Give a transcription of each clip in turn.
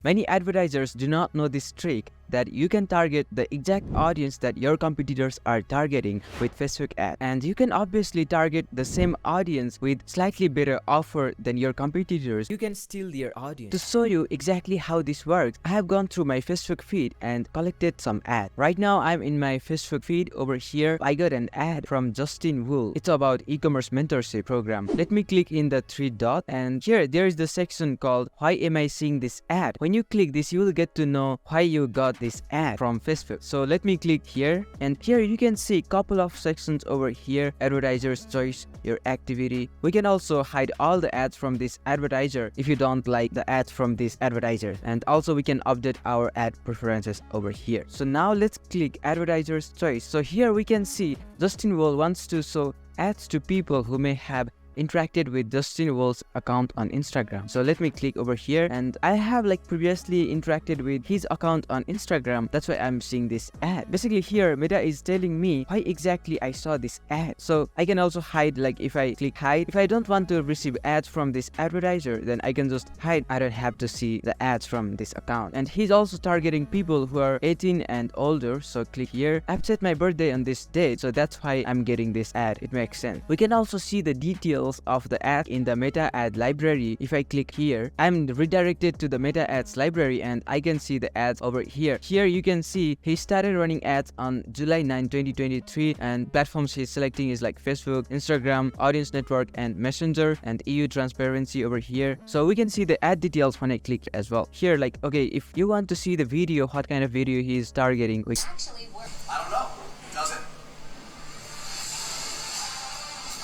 Many advertisers do not know this trick that you can target the exact audience that your competitors are targeting with Facebook ad, and you can obviously target the same audience with slightly better offer than your competitors. You can steal their audience. To show you exactly how this works, I have gone through my Facebook feed and collected some ads. Right now I'm in my Facebook feed. Over here I got an ad from Justin Wool. It's about e-commerce mentorship program. Let me click in the three dots, and here there is the section called why am I seeing this ad. When you click this, you will get to know why you got this ad from Facebook. So let me click here, and here you can see couple of sections over here: advertiser's choice, your activity. We can also hide all the ads from this advertiser if you don't like the ads from this advertiser, and also we can update our ad preferences over here. So now let's click advertiser's choice. So here we can see Justin Wool wants to show ads to people who may have interacted with Justin Wool's account on Instagram. So let me click over here, and I have previously interacted with his account on Instagram. That's why I'm seeing this ad. Basically here Meta is telling me why exactly I saw this ad. So I can also hide, if I click hide, if I don't want to receive ads from this advertiser, then I can just hide. I don't have to see the ads from this account. And he's also targeting people who are 18 and older. So click here. I've set my birthday on this date, so that's why I'm getting this ad. It makes sense. We can also see the details of the ad in the meta ad library. If I click here, I'm redirected to the meta ads library, and I can see the ads over here. Here you can see he started running ads on July 9, 2023, and platforms he's selecting is Facebook, Instagram, Audience Network, and Messenger, and EU transparency over here. So we can see the ad details when I click as well. Here, okay, if you want to see the video, what kind of video he's targeting, I don't know. Does it?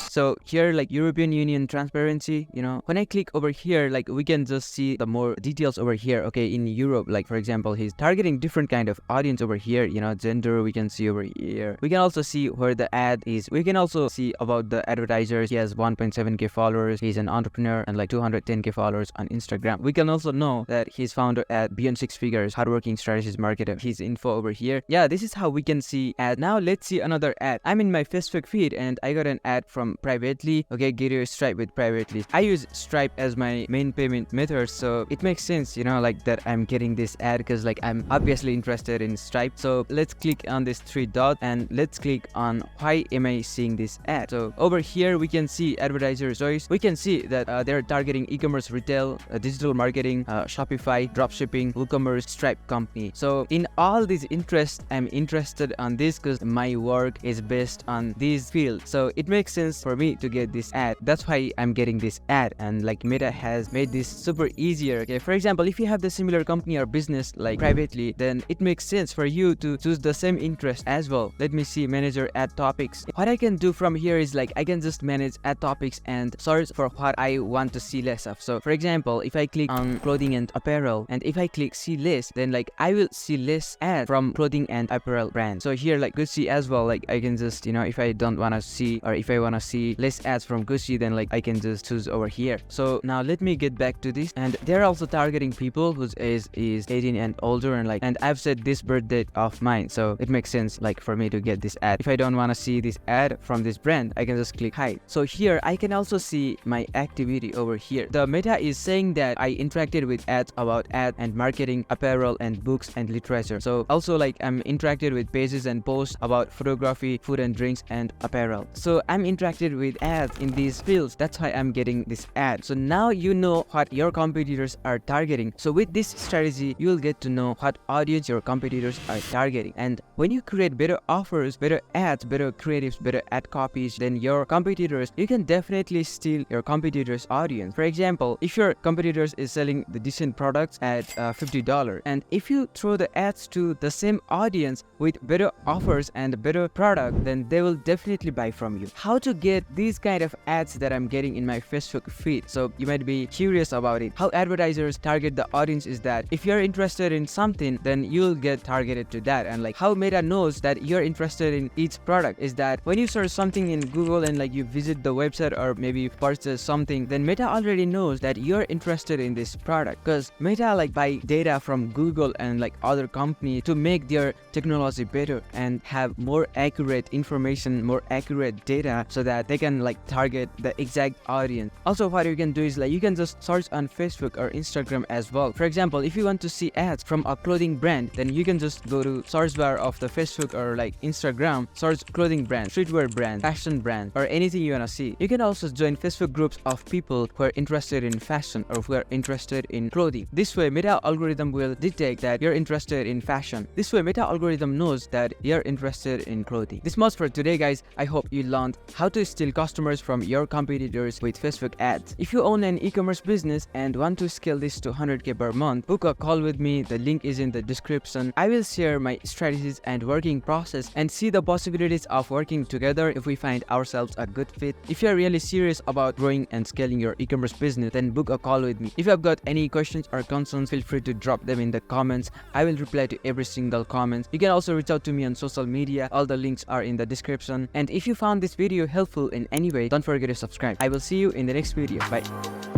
So here European Union transparency, when I click over here, we can just see the more details over here. Okay, in Europe, for example, he's targeting different kind of audience over here, gender we can see over here. We can also see where the ad is. We can also see about the advertisers. He has 1.7k followers. He's an entrepreneur, and 210k followers on Instagram. We can also know that he's founder at Beyond Six Figures, hardworking strategist marketer. His info over here. Yeah, this is how we can see ad. Now let's see another ad. I'm in my Facebook feed, and I got an ad from privately. Okay, get your Stripe with privately. I use Stripe as my main payment method, so it makes sense, that I'm getting this ad because I'm obviously interested in Stripe. So let's click on this three dots, and let's click on why am I seeing this ad. So over here we can see advertiser choice. We can see that they're targeting e-commerce, retail, digital marketing, Shopify, dropshipping, WooCommerce, Stripe company. So in all these interests, I'm interested on this because my work is based on these fields. So it makes sense for me to get this ad. That's why I'm getting this ad, and Meta has made this super easier. Okay, for example, if you have the similar company or business privately, then it makes sense for you to choose the same interest as well. Let me see manager ad topics. What I can do from here is I can just manage ad topics and search for what I want to see less of. So for example, if I click on clothing and apparel, and if I click see list, then I will see less ads from clothing and apparel brands. So here Gucci as well, I can just if I don't want to see, or if I want to see less ads from Gucci, then I can just choose over here. So now let me get back to this, and they're also targeting people whose age is 18 and older, and I've set this birth date of mine, so it makes sense for me to get this ad. If I don't want to see this ad from this brand, I can just click hide. So here I can also see my activity over here. The meta is saying that I interacted with ads about ad and marketing, apparel, and books and literature. So also I'm interacted with pages and posts about photography, food and drinks, and apparel. So I'm interacted with ads in these fields. That's why I'm getting this ad. So now you know what your competitors are targeting. So with this strategy, you'll get to know what audience your competitors are targeting. And when you create better offers, better ads, better creatives, better ad copies than your competitors, you can definitely steal your competitors' audience. For example, if your competitors is selling the decent products at $50, and if you throw the ads to the same audience with better offers and better product, then they will definitely buy from you. How to get these kind of ads that I'm getting in my Facebook feed? So you might be curious about it. How advertisers target the audience is that if you're interested in something, then you'll get targeted to that. And how Meta knows that you're interested in each product is that when you search something in Google and you visit the website or maybe you purchase something, then Meta already knows that you're interested in this product, because Meta buy data from Google and other companies to make their technology better and have more accurate information, more accurate data, so that that they can like target the exact audience. Also, what you can do is like you can just search on Facebook or Instagram as well. For example, if you want to see ads from a clothing brand, then you can just go to search bar of the Facebook or like Instagram, search clothing brand, streetwear brand, fashion brand, or anything you wanna see. You can also join Facebook groups of people who are interested in fashion or who are interested in clothing. This way, Meta algorithm will detect that you're interested in fashion. This way, Meta algorithm knows that you're interested in clothing. This much for today, guys. I hope you learned how to steal customers from your competitors with Facebook ads. If you own an e-commerce business and want to scale this to 100k per month, book a call with me. The link is in the description. I will share my strategies and working process and see the possibilities of working together if we find ourselves a good fit. If you're really serious about growing and scaling your e-commerce business, then book a call with me. If you have got any questions or concerns, feel free to drop them in the comments. I will reply to every single comment. You can also reach out to me on social media. All the links are in the description. And if you found this video helpful in any way, don't forget to subscribe. I will see you in the next video. Bye.